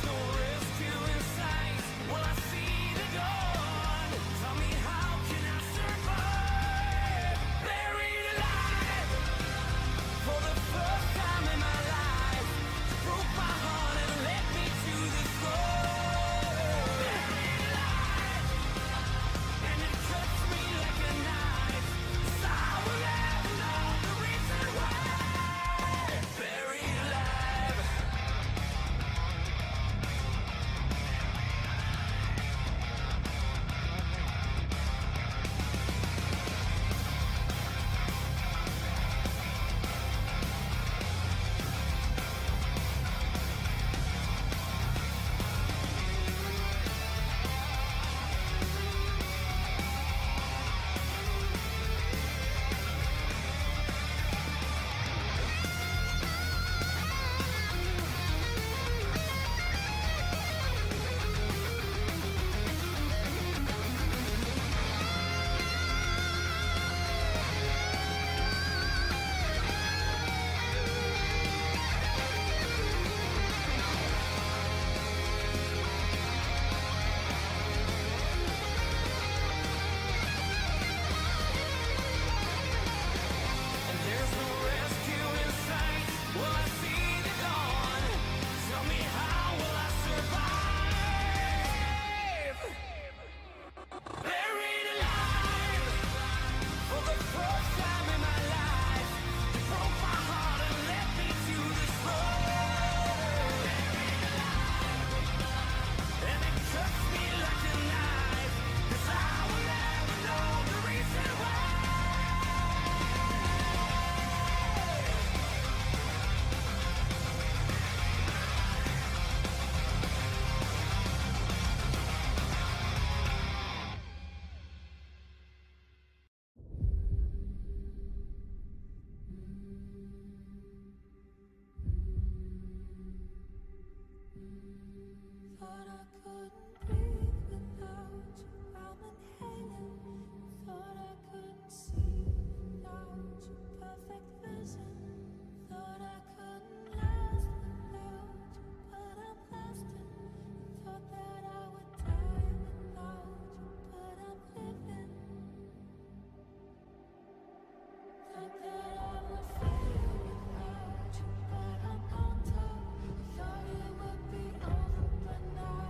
no rescue in sight. Will I see the dawn? Tell me, how can I survive? Buried alive for the first time in my life. You broke my heart and led me to this road. Buried alive, and it cuts me like a knife. 'Cause I will never know the reason why. Buried alive. And there's no rescue in sight. Will I see the dawn? Tell me, how will I survive? Buried alive for the first time in my life. You broke my heart and led me to this road. Buried alive, and it cuts me like a knife. 'Cause I will never know the reason why. Thought I couldn't breathe without you. I'm inhaling. Thought I couldn't see without your perfect vision. Thought I couldn't last without you, but I'm lasting. Thought that I would die without you, but I'm living. Thought that I would fail without you, but I'm on top. Thought it would be over, but now,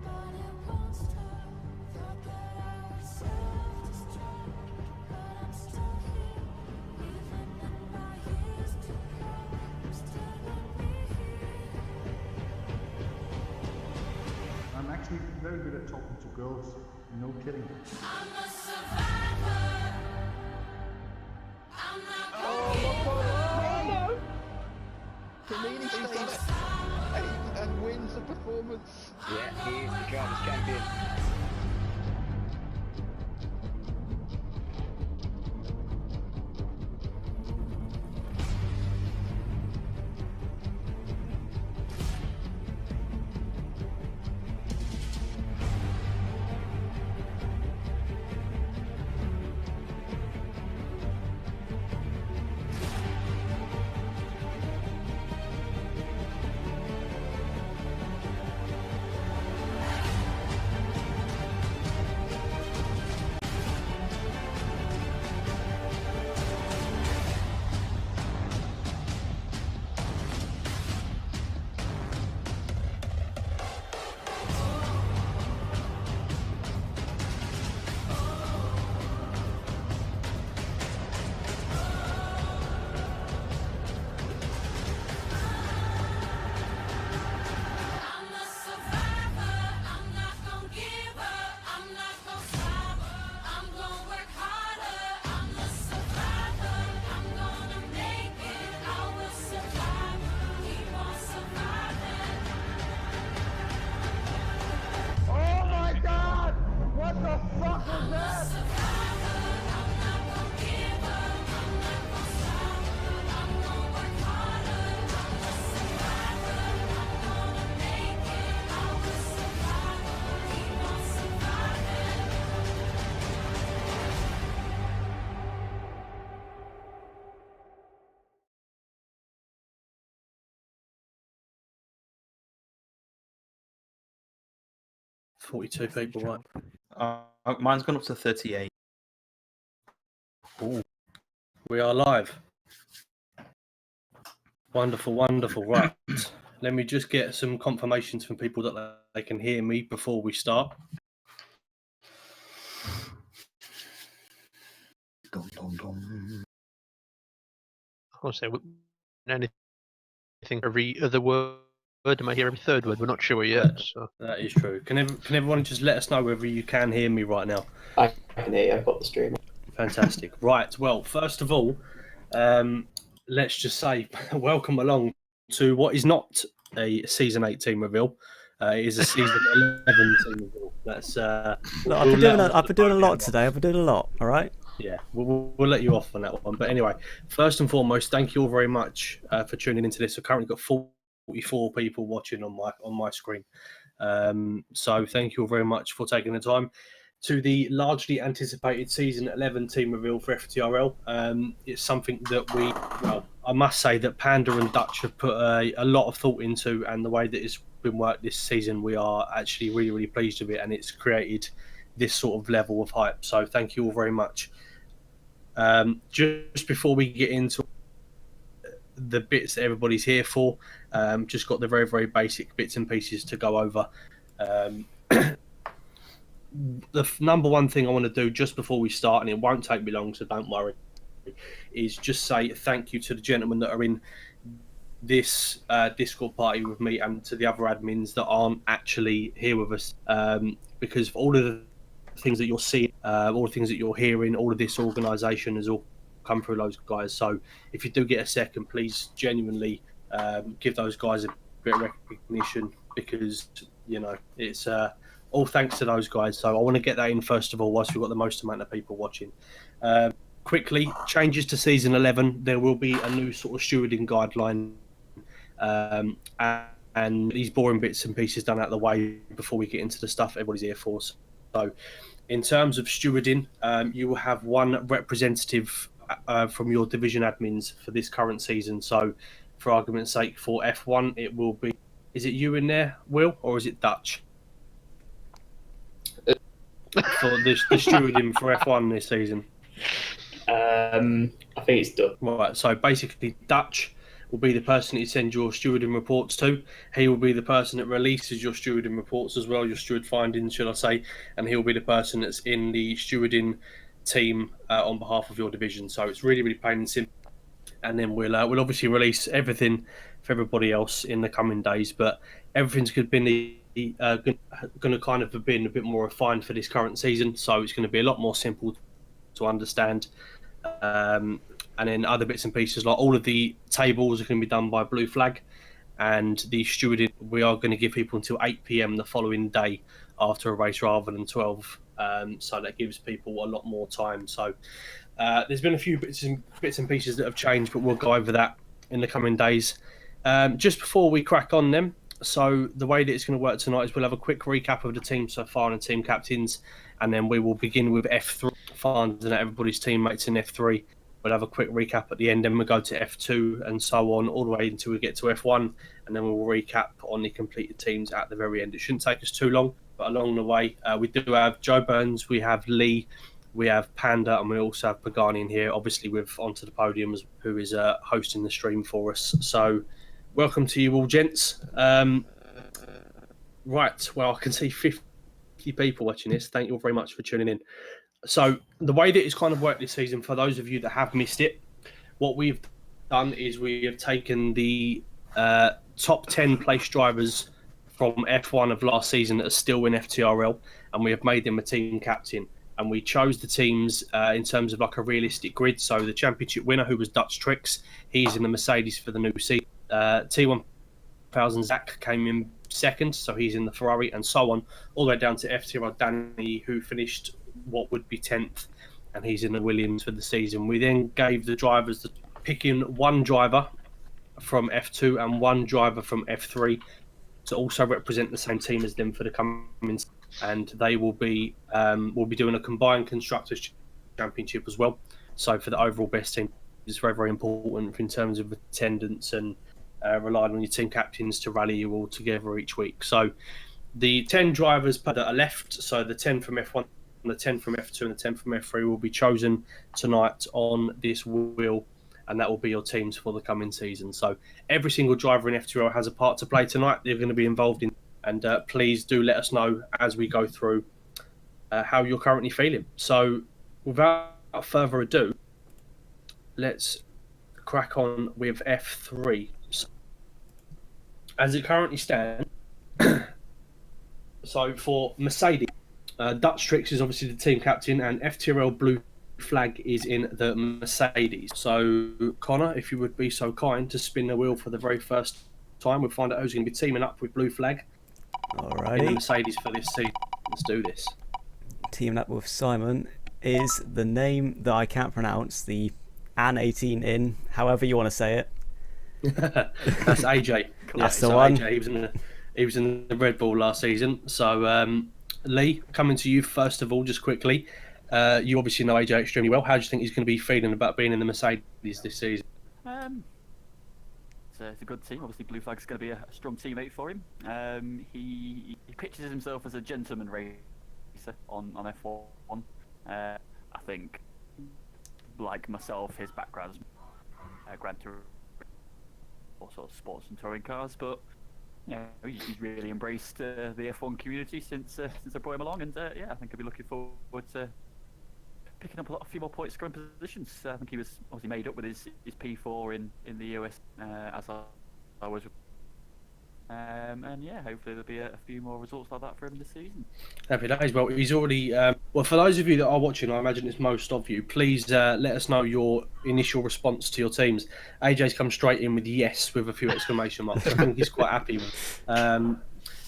but it won't stop. Thought that I would self-destruct, but I'm still here. Even in my years to come, I'm still gonna be here. I'm actually very good at talking to girls. No kidding. I'm a survivor. I'm not gonna give up. Kamini stays and wins the performance. Yeah, he is the drivers' champion. 42 people, right? Mine's gone up to 38. Ooh. We are live. Wonderful, wonderful. Right. Let me just get some confirmations from people that they can hear me before we start. Dum, dum, dum. I want to say anything every other word. I might hear every third word. We're not sure yet. So. That is true. Can everyone just let us know whether you can hear me right now? I can hear you. I've got the stream. Fantastic. Right. Well, first of all, let's just say welcome along to what is not a season 8 team reveal. It is a season 11 team reveal. That's Look, I've been doing a lot today. I've been doing a lot. All right. Yeah, we'll let you off on that one. But anyway, first and foremost, thank you all very much for tuning into this. I've currently got 44 people watching on my screen. So thank you all very much for taking the time to the largely anticipated season 11 team reveal for FTRL. It's something that I must say that Panda and Dutch have put a lot of thought into, and the way that it's been worked this season, we are actually really, really pleased with it, and it's created this sort of level of hype. So thank you all very much. Just before we get into the bits that everybody's here for, just got the very, very basic bits and pieces to go over. The number one thing I want to do just before we start, and it won't take me long, so don't worry, is just say thank you to the gentlemen that are in this Discord party with me, and to the other admins that aren't actually here with us, because all of the things that you're seeing, all the things that you're hearing, all of this organisation has all come through those guys. So if you do get a second, please genuinely give those guys a bit of recognition, because it's all thanks to those guys. So I want to get that in first of all, whilst we've got the most amount of people watching. Quickly, changes to season 11. There will be a new sort of stewarding guideline, and these boring bits and pieces done out of the way before we get into the stuff everybody's here for. So in terms of stewarding, you will have one representative from your division admins for this current season. So for argument's sake, for F1, it will be, is it you in there, Will, or is it Dutch? For the stewarding for F1 this season? I think it's done. Right, so basically Dutch will be the person that you send your stewarding reports to. He will be the person that releases your stewarding reports as well, your steward findings, should I say, and he'll be the person that's in the stewarding team on behalf of your division. So it's really, really plain and simple. And then we'll obviously release everything for everybody else in the coming days, but everything's going to kind of have been a bit more refined for this current season, so it's going to be a lot more simple to understand. And then other bits and pieces, like all of the tables are going to be done by Blue Flag, and the stewarding, we are going to give people until 8 p.m. the following day after a race rather than 12, so that gives people a lot more time. So there's been a few bits and pieces that have changed, but we'll go over that in the coming days. Just before we crack on then, so the way that it's going to work tonight is we'll have a quick recap of the team so far and team captains, and then we will begin with F3, finding out everybody's teammates in F3. We'll have a quick recap at the end, then we'll go to F2 and so on, all the way until we get to F1, and then we'll recap on the completed teams at the very end. It shouldn't take us too long, but along the way, we do have Joe Burns, we have Lee, we have Panda, and we also have Pagani in here, obviously with Onto the Podium, who is hosting the stream for us. So welcome to you all, gents. Right, well, I can see 50 people watching this. Thank you all very much for tuning in. So the way that it's kind of worked this season, for those of you that have missed it, what we've done is we have taken the top 10 place drivers from F1 of last season that are still in FTRL, and we have made them a team captain. And we chose the teams in terms of like a realistic grid. So the championship winner, who was Dutch Tricks, he's in the Mercedes for the new season. T1000 Zach came in second, so he's in the Ferrari, and so on, all the way down to FTRL Danny, who finished what would be 10th, and he's in the Williams for the season. We then gave the drivers the picking one driver from F2 and one driver from F3 to also represent the same team as them for the coming, and they will be doing a combined constructors championship as well. So for the overall best team, it's very, very important in terms of attendance and relying on your team captains to rally you all together each week. So The 10 drivers that are left, so the 10 from F1, the 10 from F2, and the 10 from F3 will be chosen tonight on this wheel, and that will be your teams for the coming season. So every single driver in F2 has a part to play tonight. They're going to be involved in, and please do let us know as we go through how you're currently feeling. So without further ado, let's crack on with F3. So, as it currently stands, so for Mercedes, Dutch Tricks is obviously the team captain, and FTRL Blue Flag is in the Mercedes. So, Connor, if you would be so kind to spin the wheel for the very first time, we'll find out who's going to be teaming up with Blue Flag in the Alrighty. Mercedes for this season. Let's do this. Teaming up with Simon is the name that I can't pronounce, the An 18 in, however you want to say it. That's AJ. That's the one. AJ, he was in the Red Bull last season. So, Lee, coming to you first of all, just quickly. You obviously know AJ extremely well. How do you think he's going to be feeling about being in the Mercedes this season? It's a good team. Obviously, Blue Flag's going to be a strong teammate for him. He pictures himself as a gentleman racer on F1. I think, like myself, his background's Gran Turismo, all sorts of sports and touring cars, but yeah, he's really embraced the F1 community since I brought him along, and yeah, I think I'll be looking forward to picking up a few more points scoring positions. I think he was obviously made up with his P4 in the US as I was. And yeah, hopefully there'll be a few more results like that for him this season. Happy days. Well, he's already. Well, for those of you that are watching, I imagine it's most of you. Please let us know your initial response to your teams. AJ's come straight in with yes with a few exclamation marks. I think he's quite happy with.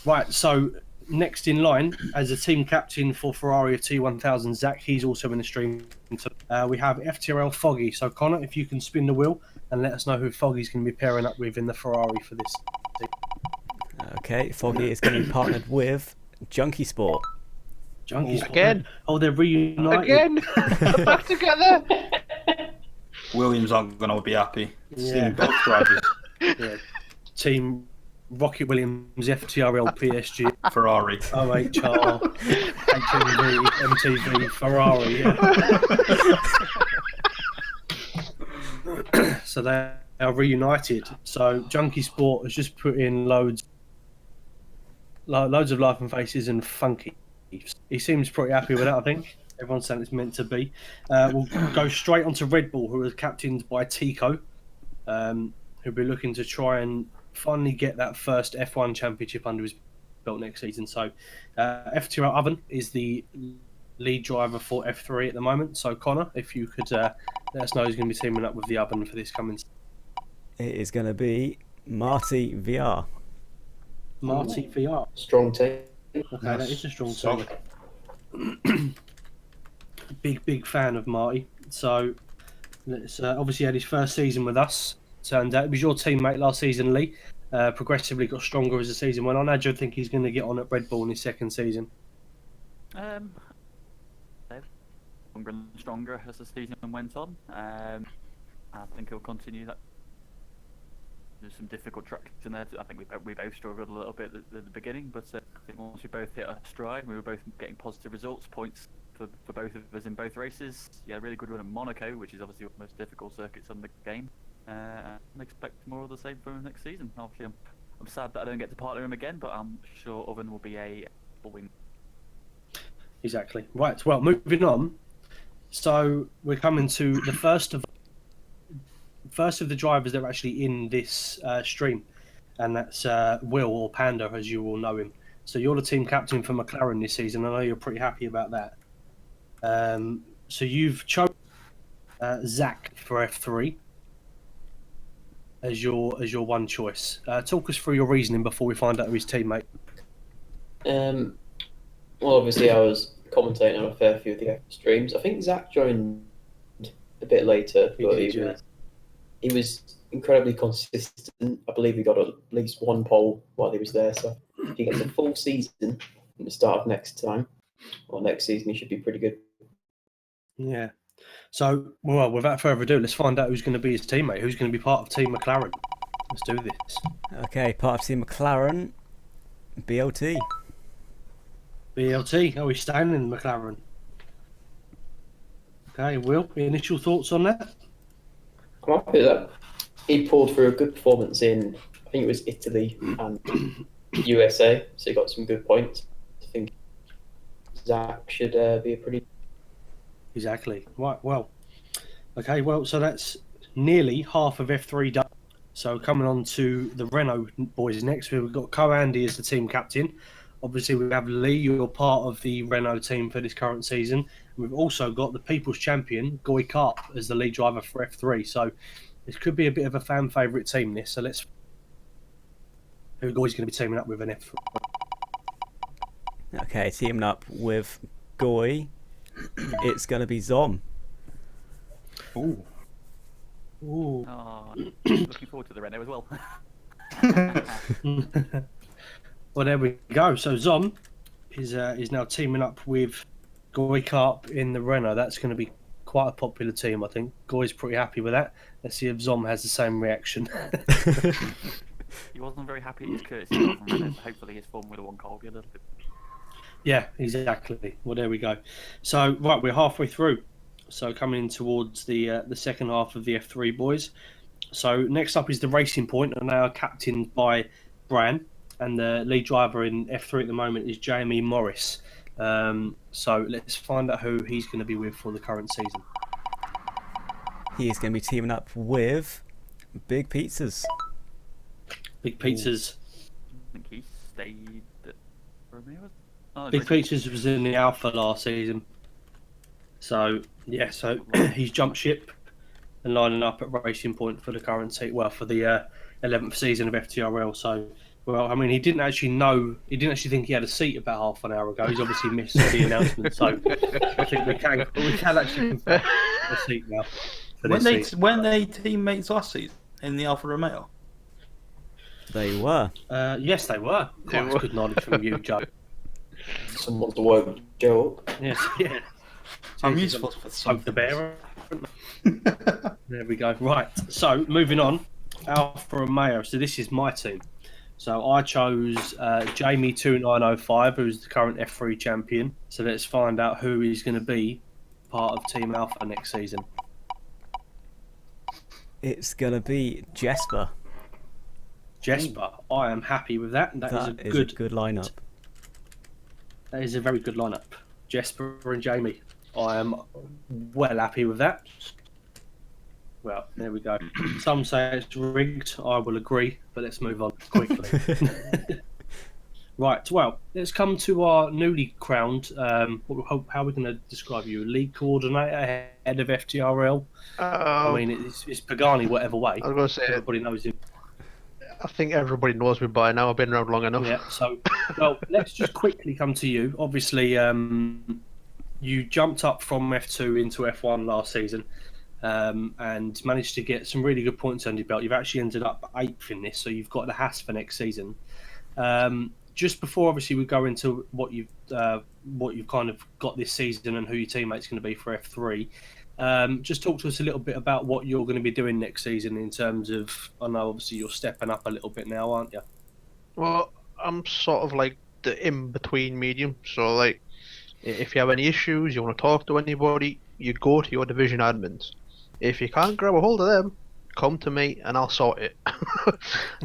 Right. So next in line as a team captain for Ferrari of T1000, Zach. He's also in the stream. We have FTRL Foggy. So Connor, if you can spin the wheel and let us know who Foggy's going to be pairing up with in the Ferrari for this. Okay, Foggy is going to be partnered with Junkie Sport. Junkie Sport. Again? Oh, they're reunited. Again? Back together? Williams aren't going to be happy Yeah. seeing both drivers. Yeah. Team Rocket Williams, FTRL, PSG, Ferrari. OHR, HMV, MTV, Ferrari. Yeah. So they are reunited. So Junkie Sport has just put in loads of life and faces and funky. He seems pretty happy with that, I think. Everyone's saying it's meant to be. We'll go straight onto Red Bull, who are captained by Tico, who'll be looking to try and finally get that first F1 championship under his belt next season. So FTR Oven is the lead driver for F3 at the moment. So Connor, if you could let us know who's going to be teaming up with the Oven for this coming season. It is going to be Marty VR. Marty VR. Strong team. Okay, that is a strong team. Big fan of Marty. So let's obviously had his first season with us. Turned out it was your teammate last season, Lee. Progressively got stronger as the season went on. How do you think he's going to get on at Red Bull in his second season? Stronger and stronger as the season went on. I think he'll continue that. There's some difficult tracks in there. I think we both struggled a little bit at the beginning, but I think once we both hit our stride, we were both getting positive results, points for both of us in both races. Yeah, really good run at Monaco, which is obviously one of the most difficult circuits on the game. And expect more of the same from him next season. Obviously, I'm sad that I don't get to partner him again, but I'm sure Oven will be a win. Exactly. Right. Well, moving on. So we're coming to the first of the drivers that are actually in this stream, and that's Will, or Panda as you all know him. So you're the team captain for McLaren this season. I know you're pretty happy about that. So you've chosen Zach for F3 as your one choice. Talk us through your reasoning before we find out who his teammate. Well, obviously, I was commentating on a fair few of the streams. I think Zach joined a bit later, but he was incredibly consistent. I believe he got at least one pole while he was there. So if he gets a full season at the start of next season, he should be pretty good. Yeah. So, well, without further ado, let's find out who's going to be his teammate. Who's going to be part of Team McLaren? Let's do this. Okay, part of Team McLaren, BLT. BLT, how are we staying in McLaren? Okay, Will, initial thoughts on that? I'm happy with that. He pulled through a good performance in, I think it was Italy and USA, so he got some good points. I think Zach should be a pretty. Exactly. Right, well. Okay, well, so that's nearly half of F3 done. So coming on to the Renault boys next, we've got Co-Andy as the team captain. Obviously, we have Lee, you're part of the Renault team for this current season. We've also got the People's Champion, Goy Karp, as the lead driver for F3. So this could be a bit of a fan favourite team, this. So let's... Who Goy's going to be teaming up with an F3? Okay, teaming up with Goy, it's going to be Zom. Ooh. Ooh. Oh, looking forward to the Renault as well. Well, there we go. So Zom is now teaming up with Goy Karp in the Renault. That's going to be quite a popular team, I think. Goy's pretty happy with that. Let's see if Zom has the same reaction. He wasn't very happy at his courtesy car from Renault, so hopefully his Formula 1 car will be a little bit. Yeah, exactly. Well, there we go. So, right, we're halfway through. So, coming in towards the second half of the F3 boys. So, next up is the Racing Point, and they are captained by Bran, and the lead driver in F3 at the moment is Jamie Morris. So, let's find out who he's going to be with for the current season. He is going to be teaming up with Big Pizzas. Big Pizzas. I think he stayed at Romeo. Oh, Big Pizzas was in the Alpha last season. So, yeah, so he's jumped ship and lining up at Racing Point for the current seat, well, for the 11th season of FTRL. So, well, I mean, he didn't actually think he had a seat about half an hour ago. He's obviously missed the announcement. So, I think we can actually confirm a seat now. When they teammates last season in the Alfa Romeo? They were. Yes, they were. Quite good knowledge from you, Joe. Someone to woke Joe up. Yes, yeah. I'm useful for Poke something. the bear. There we go. Right. So moving on, Alfa Romeo. So this is my team. So I chose Jamie 2905, who's the current F3 champion. So let's find out who is going to be part of Team Alpha next season. It's going to be Jesper. Jesper, I am happy with that. That is a good lineup. That is a very good lineup. Jesper and Jamie. I am well happy with that. Well, there we go. Some say it's rigged. I will agree, but let's move on quickly. Right, well, let's come to our newly crowned, how are we going to describe you? League coordinator, head of FTRL? I mean, it's Pagani whatever way. I was going to say, everybody knows him. I think everybody knows me by now. I've been around long enough. Yeah, so, well, let's just quickly come to you. Obviously, you jumped up from F2 into F1 last season and managed to get some really good points under your belt. You've actually ended up 8th in this, so you've got the Haas for next season. Just before, obviously, we go into what you've kind of got this season and who your teammate's going to be for F3, just talk to us a little bit about what you're going to be doing next season in terms of, I know obviously you're stepping up a little bit now, aren't you? Well, I'm sort of like the in-between medium. So, like, if you have any issues, you want to talk to anybody, you go to your division admins. If you can't grab a hold of them, come to me and I'll sort it.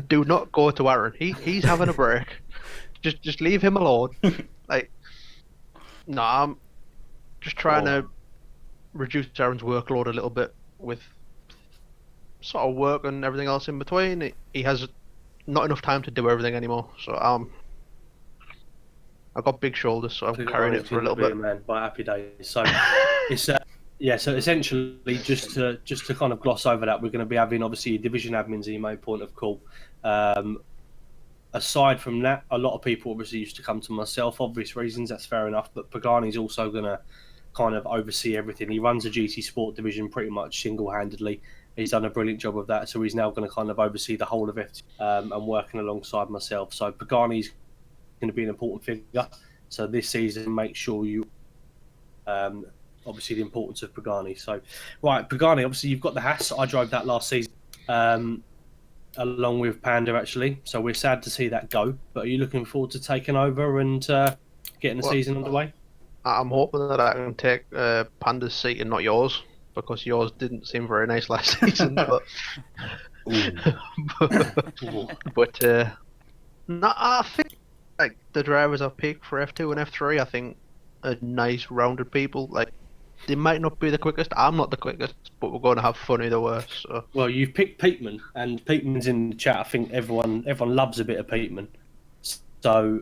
Do not go to Aaron. He's having a break. Just leave him alone. Like, no, I'm just trying to reduce Aaron's workload a little bit with sort of work and everything else in between. He has not enough time to do everything anymore. So I've got big shoulders, so I'm carrying it for a little bit. Man, by happy days. So it's yeah. So essentially, just to kind of gloss over that, we're going to be having obviously division admins in your main point of call. Aside from that, a lot of people obviously used to come to myself, obvious reasons. That's fair enough. But Pagani's also going to kind of oversee everything. He runs a GT Sport division pretty much single-handedly. He's done a brilliant job of that. So he's now going to kind of oversee the whole of it and working alongside myself. So Pagani's going to be an important figure. So this season, make sure you obviously the importance of Pagani. So right, Pagani, obviously you've got the Haas. I drove that last season along with Panda actually. So we're sad to see that go. But are you looking forward to taking over and getting the Well, season underway? I'm hoping that I can take Panda's seat and not yours, because yours didn't seem very nice last season. But but no, I think like the drivers I've picked for F2 and F3, I think are nice, rounded people. Like they might not be the quickest. I'm not the quickest, but we're going to have fun either way. So Well, you've picked Peatman, and Peatman's in the chat. I think everyone loves a bit of Peatman. So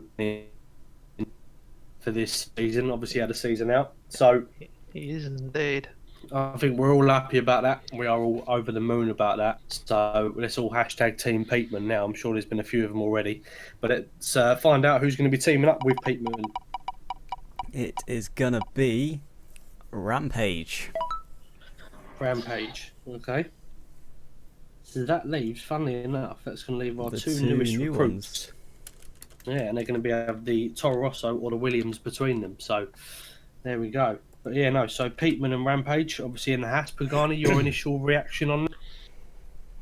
for this season, obviously had a season out. So he is indeed. I think we're all happy about that. We are all over the moon about that. So let's all hashtag Team Peatman now. I'm sure there's been a few of them already. But let's find out who's going to be teaming up with Peatman. It is gonna be Rampage. Rampage. Okay. So that leaves, funnily enough, that's going to leave our The two two newest new recruits. Yeah, and they're going to be have the Toro Rosso or the Williams between them. So there we go. But yeah, no. So Peatman and Rampage, obviously in the hat. Pagani, your initial reaction on that?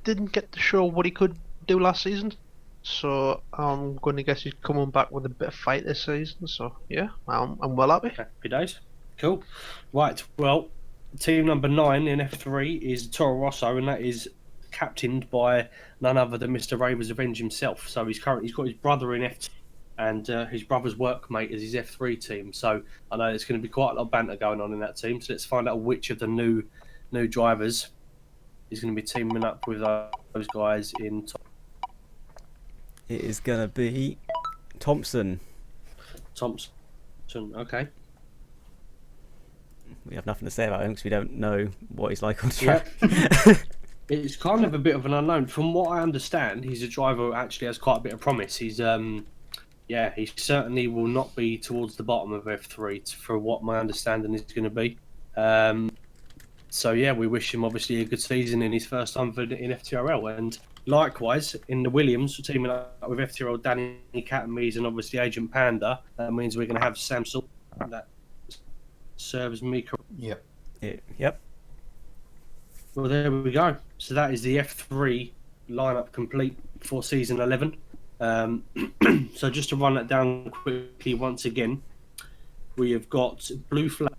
Didn't get to show what he could do last season, so I'm going to guess he's coming back with a bit of fight this season. So yeah, I'm well happy. Happy days. Cool. Right. Well, team number 9 in F3 is Toro Rosso, and that is captained by none other than Mr. Raver's Revenge himself. So he's got his brother in F2 and his brother's workmate is his F3 team. So I know there's going to be quite a lot of banter going on in that team. So let's find out which of the new drivers is going to be teaming up with those guys in top. It is gonna be Thompson. Thompson. Okay. We have nothing to say about him because we don't know what he's like on track. It's kind of a bit of an unknown. From what I understand, he's a driver who actually has quite a bit of promise. He's he certainly will not be towards the bottom of F3 for what my understanding is going to be. So yeah, we wish him obviously a good season in his first time in FTRL, and likewise in the Williams, teaming up with FTRL Danny Catamies and obviously Agent Panda. That means we're going to have Samsung that serves me. Yep. Yep. Well, there we go. So that is the F3 lineup complete for season 11. So just to run that down quickly once again, we have got Blue Flag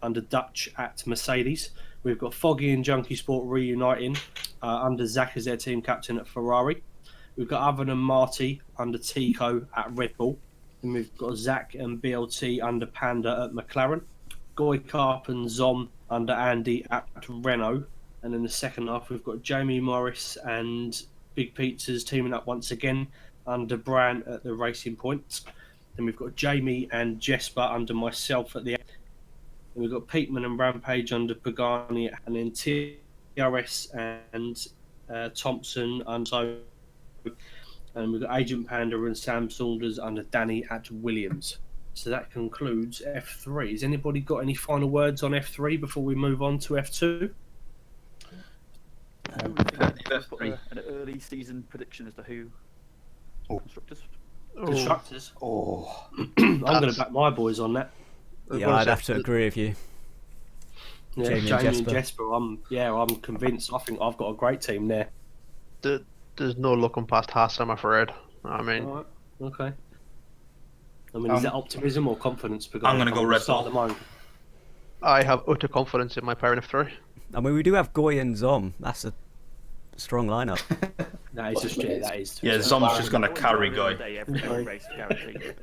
under Dutch at Mercedes. We've got Foggy and Junkie Sport reuniting under Zach as their team captain at Ferrari. We've got Oven and Marty under Tico at Red Bull. And we've got Zach and BLT under Panda at McLaren. Goy Carp and Zom under Andy at Renault. And in the second half, we've got Jamie Morris and Big Pizzas teaming up once again under Bran at the Racing Point. Then we've got Jamie and Jesper under myself at the end. And we've got Peatman and Rampage under Pagani, and then TRS and Thompson and so. And we've got Agent Panda and Sam Saunders under Danny at Williams. So that concludes F3. Has anybody got any final words on F3 before we move on to F2? An early season prediction as to who constructors. Constructors. Oh, I'm going to back my boys on that. Yeah, I'd have to agree with you. Yeah, Jamie and Jesper. I'm convinced. I think I've got a great team there. There's no looking past Haas, I'm afraid. I mean, All right. Okay. I mean, is that optimism or confidence? I'm going to go Red Bull. I have utter confidence in my pair in F3. I mean, we do have Goy and Zom. That's a strong lineup. That is just that is. yeah, Zom's just going to carry Guy. Every race guaranteed.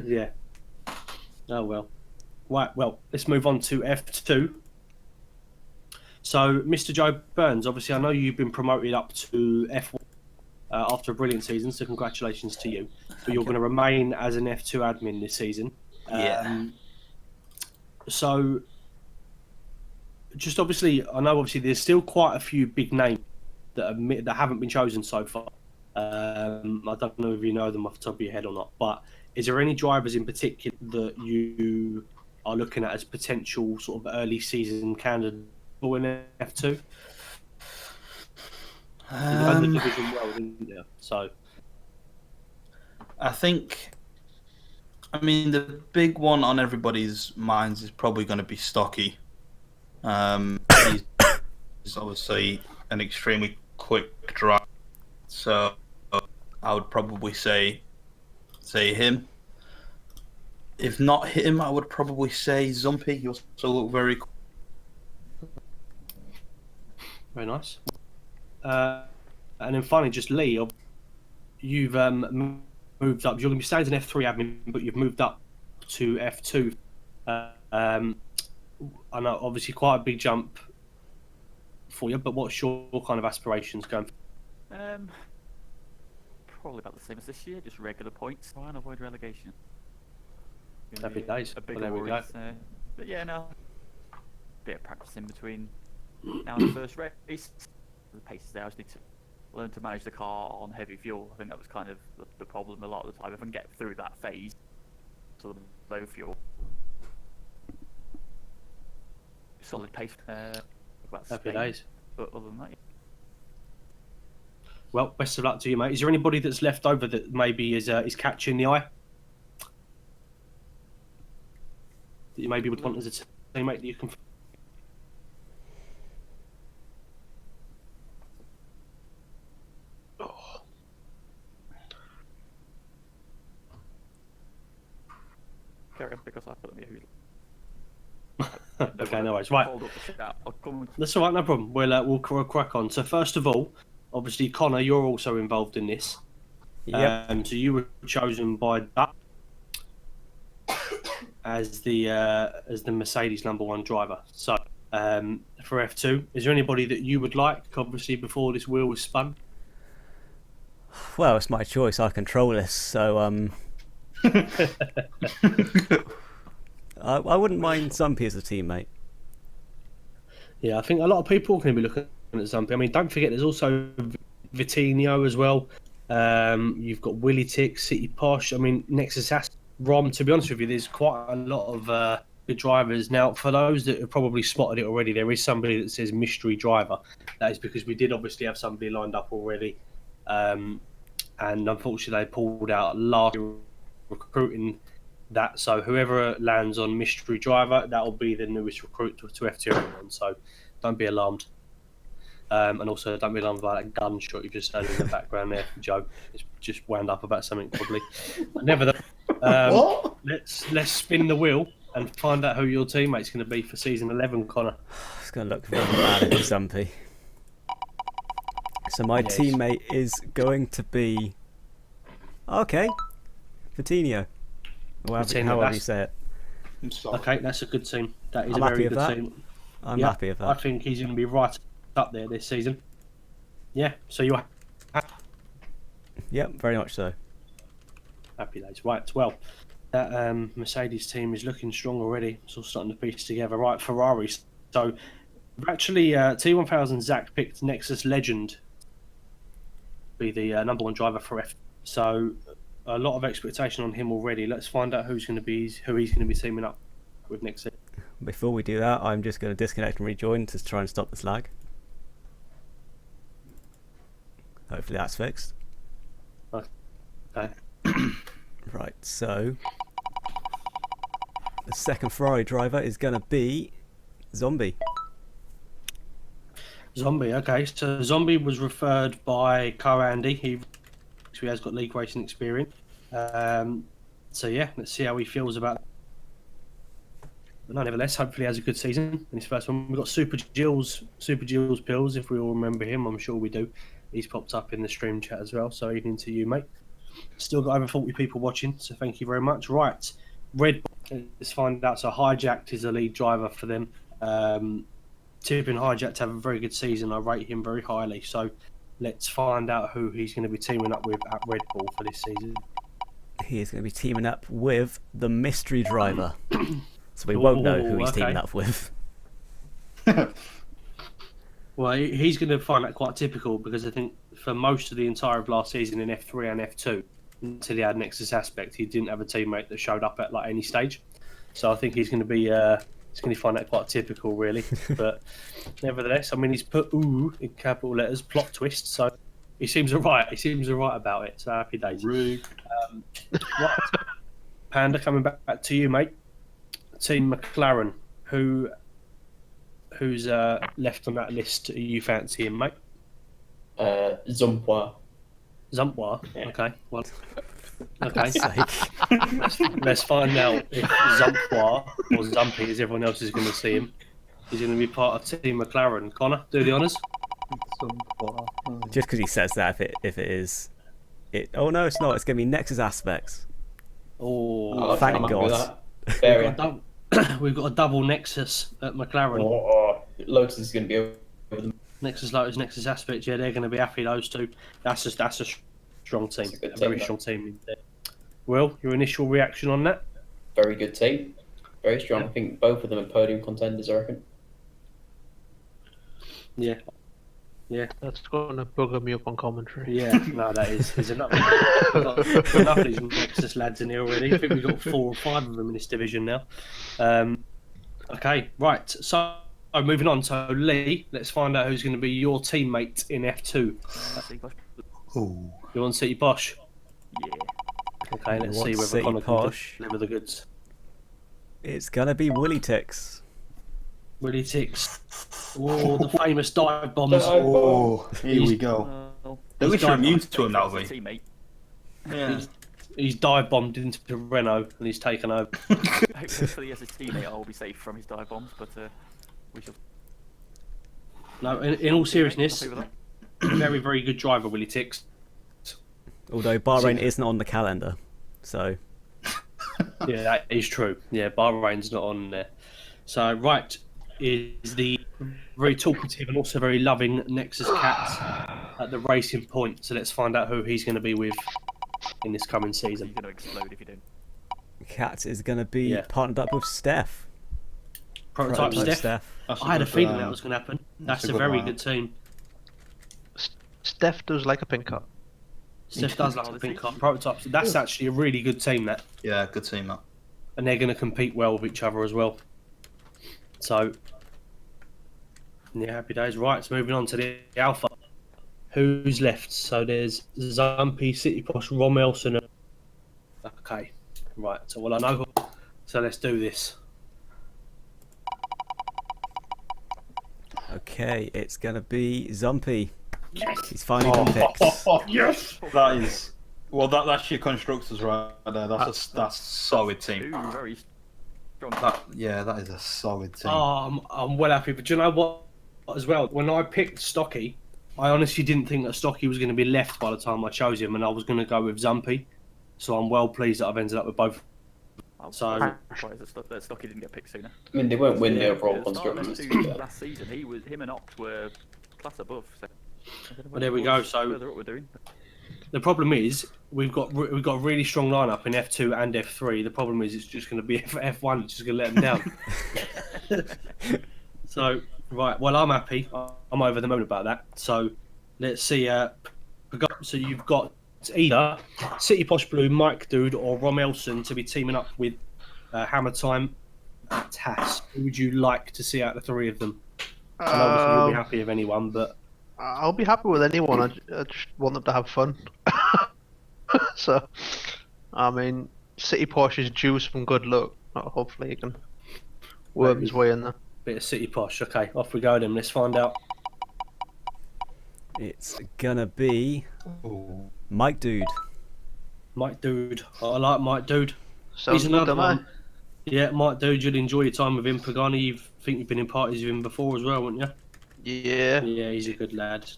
Yeah. Oh well. Right. Well, let's move on to F2. So, Mr. Joe Burns, obviously, I know you've been promoted up to F1 after a brilliant season, so congratulations to you. But you're going to remain as an F2 admin this season. Yeah. So, just obviously, I know obviously there's still quite a few big names that haven't been chosen so far. I don't know if you know them off the top of your head or not, but is there any drivers in particular that you are looking at as potential sort of early season candidates in F2? You know the division well, didn't you? So I think, I mean, the big one on everybody's minds is probably going to be Stocky. He's obviously an extremely quick driver, so I would probably say Say him. If not him, I would probably say Zumpy. You also look very cool. Very nice. And then finally, just Lee, you've moved up. You're going to be staying in F3 admin, but you've moved up to F2. I know, obviously, quite a big jump for you, but what's your kind of aspirations going forward? Probably about the same as this year, just regular points. Try and avoid relegation. Gonna Happy be days. A big Well, there we worry, go. so- but yeah, no. Bit of practice in between now and the first race. The pace is there. I just need to learn to manage the car on heavy fuel. I think that was kind of the problem a lot of the time. If I can get through that phase, sort of low fuel, solid pace. About Happy Spain, days. but other than that, yeah. Well, best of luck to you, mate. Is there anybody that's left over that maybe is catching the eye? That you maybe would want as a teammate that you can. Oh. Carry on because I put them here. Okay, no worries. Right. Hold up the shout. I'll come. That's all right, no problem. We'll crack on. So first of all, obviously, Connor, you're also involved in this. Yep. So you were chosen by Duck as the Mercedes #1 driver. So for F2, is there anybody that you would like? Obviously, before this wheel was spun. Well, it's my choice. I control this, so I wouldn't mind Zumpy as a teammate. Yeah, I think a lot of people are going to be looking at Zumpy. I mean, don't forget, there's also Vitinho as well. You've got Willy Tick, City Posh. I mean, Nexus Rom. To be honest with you, there's quite a lot of good drivers. Now, for those that have probably spotted it already, there is somebody that says mystery driver. That is because we did obviously have somebody lined up already, and unfortunately they pulled out last year recruiting that. So whoever lands on mystery driver, that will be the newest recruit to F2. So don't be alarmed. And also, don't be alarmed by that gunshot you just heard in the background there, Joe. It's just wound up about something probably. Nevertheless, let's spin the wheel and find out who your teammate's going to be for season 11, Connor. It's going to look very bad if it's Zumpy. So my teammate is going to be Vitinho. However you say it. I'm sorry. Okay, that's a good team. That is I'm a happy very with good that. team. I'm happy with that. I think he's going to be right up there this season. Yeah, so you're Yep, very much so. happy days. Right, well, that Mercedes team is looking strong already. It's all starting to piece together. Right, Ferraris. So, actually, T1000 Zach picked Nexus Legend be the #1 driver for F. So, a lot of expectation on him already. Let's find out who he's going to be teaming up with next season. Before we do that, I'm just going to disconnect and rejoin to try and stop this lag. Hopefully that's fixed. Okay. Right, so the second Ferrari driver is going to be Zombie. Zombie, okay. So Zombie was referred by Car Andy. He has got league racing experience. So yeah, let's see how he feels about it. But nonetheless, hopefully he has a good season in his first one. We've got Super Gills Pills, if we all remember him. I'm sure we do. He's popped up in the stream chat as well. So evening to you, mate. Still got over 40 people watching, so thank you very much. Right, Red Bull, let's find out. So Hijacked is the lead driver for them. Tipping Hijacked to have a very good season. I rate him very highly. So let's find out who he's going to be teaming up with at Red Bull for this season. He is going to be teaming up with the mystery driver. So we won't know who he's teaming up with. Well, he's going to find that quite typical because I think for most of the entire of last season in F3 and F2, until he had Nexus Aspect, he didn't have a teammate that showed up at like any stage. So I think he's going to be he's going to find that quite typical, really. But nevertheless, I mean, he's put "ooh" in capital letters, plot twist. So he seems alright. He seems alright about it. So happy days. Right. Panda, coming back to you, mate. Team McLaren, who's left on that list are you fancying, mate? Zumpwa. Zumpwa? Yeah. Okay. Well, Okay. Sake. Let's find out if Zumpwa, or Zumpy as everyone else is going to see him, is going to be part of Team McLaren. Connor, do the honours. Just because he says that, if it is, it. Oh no, it's not. It's going to be Nexus Aspects. Oh, Thank I'm happy with God. that. Very happy. We've got a double Nexus at McLaren. Lotus is going to be over them. Nexus Lotus, Nexus Aspect, yeah, they're going to be happy, those two. That's a strong team. That's a good A very team, strong team. Well, your initial reaction on that? Very good team. Very strong. I think both of them are podium contenders, I reckon. Yeah. Yeah. That's going to bugger me up on commentary. Yeah, no, that is. There's enough. We've got enough of these Nexus lads in here already. I think we've got 4 or 5 of them in this division now. Okay, right. So, moving on. So, Lee, let's find out who's going to be your teammate in F2. Ooh. You want City Posh? Yeah. Okay, let's want see whether City Connor Posh? can deliver the goods. It's going to be Willy Tix. Willy Tix. Oh, the famous dive bombs. Oh, here we go. Well, At least you're immune to him now, he's Lee. a teammate. Yeah. He's dive bombed into Renault and he's taken over. Hopefully, as a teammate, I'll be safe from his dive bombs, but we shall. No, in all seriousness, Happy with very, very good driver, Willy Tix. Although Bahrain isn't on the calendar, so Yeah, that is true. Yeah, Bahrain's not on there. So, right, is the very talkative and also very loving Nexus Cat at the racing point. So let's find out who he's going to be with in this coming that. season. He's going to explode if you don't. Cat is going to be Yeah. partnered up with Steph. Prototype Steph. That's a I had a good, feeling that was going to happen. That's a a good very lineup. good team. Steph does like a pink car. Steph does like a pink car. Prototypes. That's actually a really good team, that. Yeah, good team, that. And they're going to compete well with each other as well. So, yeah, happy days. Right, so moving on to the Alpha. Who's left? So there's Zumpy, City Posh, Romelson. Okay, right. So, well, I know who. So let's do this. Okay, it's going to be Zumpy. Yes. He's finally been picked. Yes. That is. Well, that's your constructors right there. That's a solid team. Two very strong. That is a solid team. Oh, I'm well happy. But do you know what? As well, when I picked Stocky, I honestly didn't think that Stocky was going to be left by the time I chose him, and I was going to go with Zumpy. So I'm well pleased that I've ended up with both. So- Surprised that Stocky didn't get picked sooner. I mean, they won't win the Yeah, overall At the start of constructors. F2 last season, him and Oct were class above. So I don't know Well, there we what go, so- further up we're doing. The problem is we've got a really strong lineup in F2 and F3. The problem is it's just going to be F1, which is going to let them down. So right, well I'm happy. I'm over the moon about that. So let's see. So you've got either City Posh Blue, Mike Dude, or Romelson to be teaming up with Hammer Time at TAS. Who would you like to see out of the 3 of them? And obviously you'll be happy with anyone, but I'll be happy with anyone. I just want them to have fun. So, I mean, City Posh is due some good luck. Hopefully, he can worm his way in there. bit of City Posh. Okay, off we go then. Let's find out. It's going to be Ooh. Mike Dude. Mike Dude. I like Mike Dude. Sounds He's good another to one. me. Yeah, Mike Dude, you'd enjoy your time with him. Pagani, you think you've been in parties with him before as well, wouldn't you? Yeah. Yeah, he's a good lad.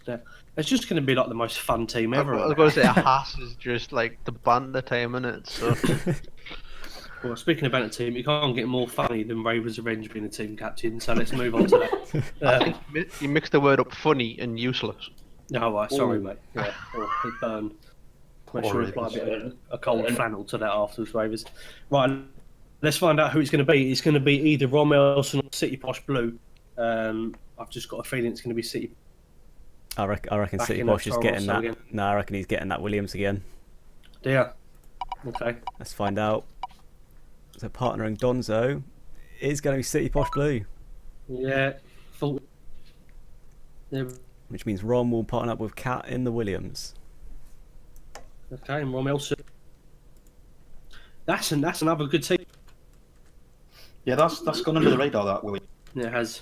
It's just going to be like the most fun team ever. I was going to say, Haas is just like the banter team, innit? So, Well, speaking about a team, you can't get more funny than Raven's Revenge being a team captain, so let's move on to that. I think you mixed the word up funny and useless. No, right, sorry, Ooh. mate. Yeah, it burned. Make Poor sure you apply a Ravens. bit of a cold flannel to that afterwards, Ravens. Right, let's find out who it's going to be. It's going to be either Romelson or City Posh Blue. I've just got a feeling it's going to be City. I reckon Back City in Posh is that getting Toro that. again. No, I reckon he's getting that Williams again. Yeah. Okay. Let's find out. So partnering Donzo is going to be City Posh Blue, Yeah. Full... Yeah. which means Rom will partner up with Cat in the Williams. Okay, and Romelson. That's another good team. Yeah, that's gone under the radar, that, Willie. It has.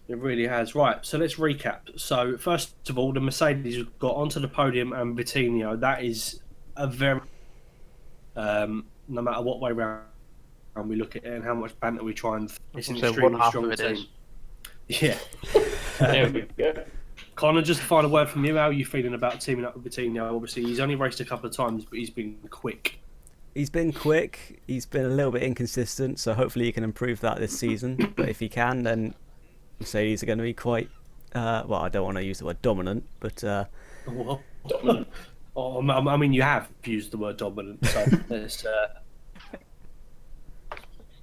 It really has. Right, so let's recap. So, first of all, the Mercedes got onto the podium and Vitinho. That is a very, no matter what way round we look at it and how much banter we try and, it's an So one extremely half strong of it team. is. Yeah. There we go. Connor, just a final word from you. How are you feeling about teaming up with the team now? Obviously, he's only raced a couple of times, but he's been quick. He's been quick. He's been a little bit inconsistent, so hopefully he can improve that this season. But if he can, then Mercedes are going to be quite. Well, I don't want to use the word dominant, but Well, Dominant. oh, I mean, you have used the word dominant, so it's.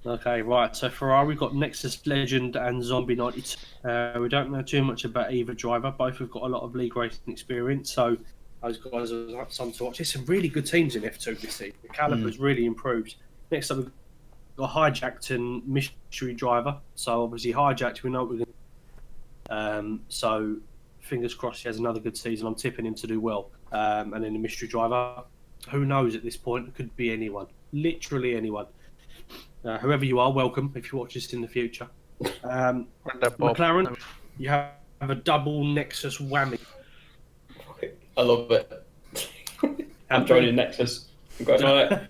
Okay, right. So Ferrari got Nexus Legend and Zombie 92. We don't know too much about either driver. Both have got a lot of league racing experience, so those guys are some to watch. There's some really good teams in F2 this season. The caliber's really improved. Next up, we've got Hijacked and Mystery Driver. So obviously Hijacked, we know what we're going to. So fingers crossed he has another good season. I'm tipping him to do well. And then the Mystery Driver, who knows at this point? It could be anyone, literally anyone. Whoever you are, welcome if you watch this in the future. McLaren, you have a double Nexus whammy. I love it. I'm joining Nexus. Congratulations.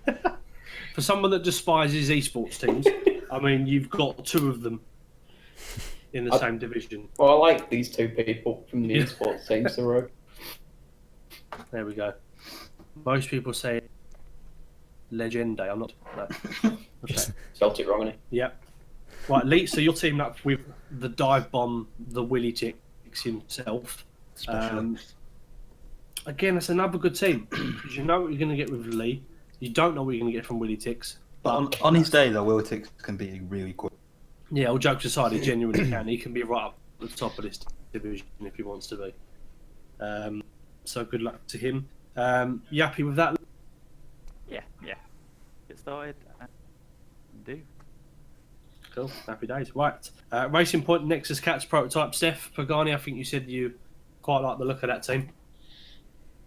For someone that despises esports teams, I mean, you've got two of them in the same division. Well, I like these two people from the esports team, so There we go. Most people say Legende. I'm not. No. Okay. spelt it wrong, innit? Yep. Right, Lee, so you're teaming up with the dive bomb, the Willy Ticks himself. Again, it's another good team. Because you know what you're going to get with Lee. You don't know what you're going to get from Willy Ticks. But on his day, though, Wiltix can be really quick. Yeah, all jokes aside, he genuinely can. He can be right up at the top of this division if he wants to be. So good luck to him. You happy with that? Yeah. Get started and do. Cool, happy days. Right, Racing Point Nexus Cats prototype. Steph Pagani, I think you said you quite like the look of that team.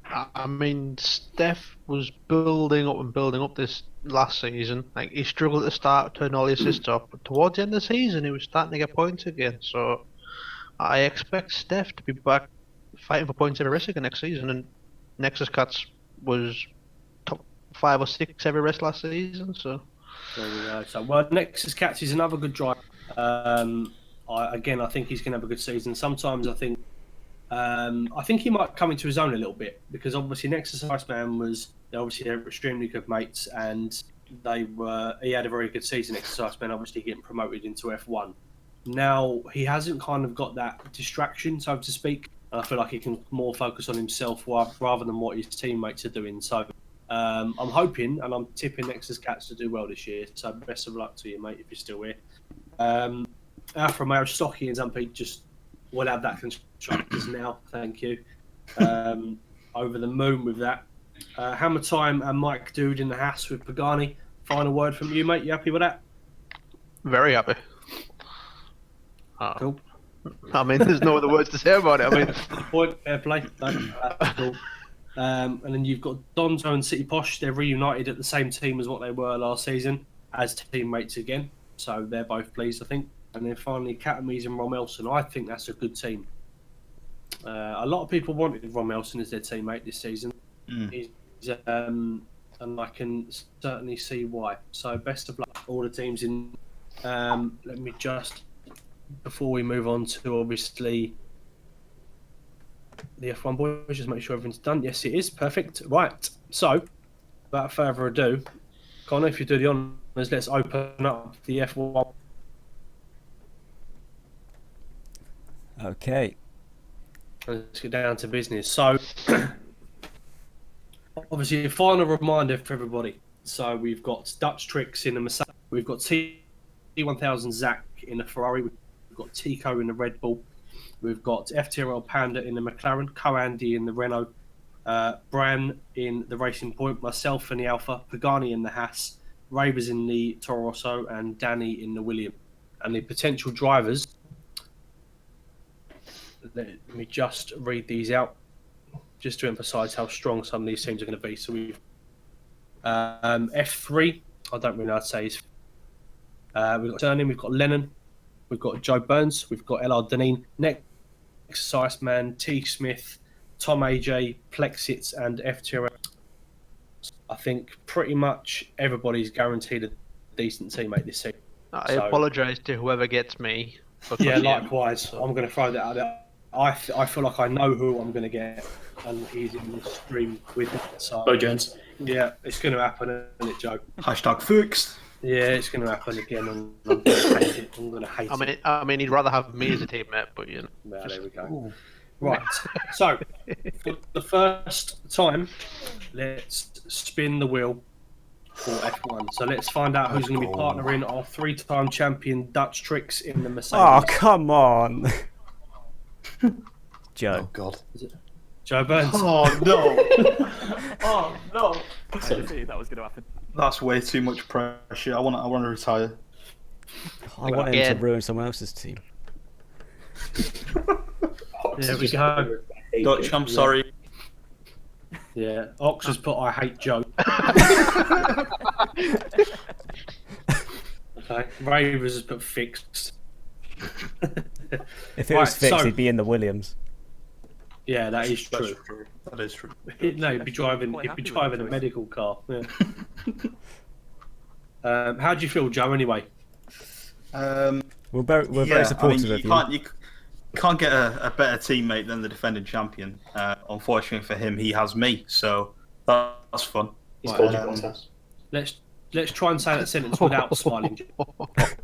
I mean, Steph was building up this last season. Like, he struggled at the start, turning all the assists up, but towards the end of the season, he was starting to get points again. So I expect Steph to be back fighting for points every race again next season. And Nexus Cats was top 5 or 6 every race last season. So There we go. So, well, Nexus Cats is another good driver. I think he's going to have a good season. Sometimes I think he might come into his own a little bit because obviously Nexus Iceman they're extremely good mates and he had a very good season. Nexus Iceman obviously getting promoted into F1. Now he hasn't kind of got that distraction, so to speak. And I feel like he can more focus on himself rather than what his teammates are doing. So I'm hoping and I'm tipping Nexus Cats to do well this year. So best of luck to you, mate, if you're still here. Alfa Romeo, Stocky and Zampi just will have that constructors now. Thank you. Over the moon with that. Hammer Time and Mike Dude in the Haas with Pagani. Final word from you, mate. You happy with that? very happy. Cool. I mean, there's no other words to say about it. I mean, Point, fair play. That's cool. And then you've got Donzo and City Posh. They're reunited at the same team as what they were last season as teammates again. So they're both pleased, I think. And then finally, Catamies and Rom Elson. I think that's a good team. A lot of people wanted Rom Elson as their teammate this season. And I can certainly see why. So best of luck all the teams in. Let me just, before we move on to obviously the F1 boys, just make sure everything's done. Yes, it is. Perfect. Right. So, without further ado, Connor, if you do the honours, let's open up the F1. Okay. Let's get down to business. So, obviously, a final reminder for everybody. So, we've got Dutch Tricks in the Mercedes. We've got T1000 Zach in the Ferrari. We've got Tico in the Red Bull. We've got FTRL Panda in the McLaren. Co-Andy in the Renault. Bran in the Racing Point. Myself in the Alpha. Pagani in the Haas. Ravers in the Toro Rosso. And Danny in the William. And the potential drivers. Let me just read these out, just to emphasise how strong some of these teams are going to be. So we've F3. I don't really know how to say. We've got Turning. We've got Lennon. We've got Joe Burns. We've got LR Deneen. Nexus Iceman. T Smith. Tom AJ. Plexits and FTRL. think pretty much everybody's guaranteed a decent teammate this season. I So- apologise to whoever gets me. Yeah, because, likewise. I'm going to throw that out there. I feel like I know who I'm going to get, and he's in the stream with me. So Bo Jones. yeah, it's going to happen, isn't it, Joe? Hashtag fixed. Yeah, it's going to happen again, and I'm going to hate it. I'm going to hate it. I mean, he'd rather have me as a teammate, but you know. Well, there we go. Right. So, for the first time, let's spin the wheel for F1. So let's find out who's going to be partnering our 3-time champion Dutch Tricks in the Mercedes. Oh, come on. Joe. Oh God. Joe Burns. Oh no. Oh no! I see that was going to happen. That's way too much pressure. I want to retire. I want him Again. to ruin someone else's team. There we go. Dutch, I'm sorry. Yeah, Ox has put I hate Joe. Okay, Ravers has put fixed. If it Right, was fixed, so- he'd be in the Williams. Yeah, that is That's true. true. That is true. No, he'd be driving. Quite He'd be happy with driving that a choice. medical car. Yeah. How do you feel, Joe? Anyway, We're very supportive you of you. can't get a better teammate than the defending champion. Unfortunately for him, he has me, so that's fun. He's Right, called you um, Bottas. let's try and say that sentence without smiling,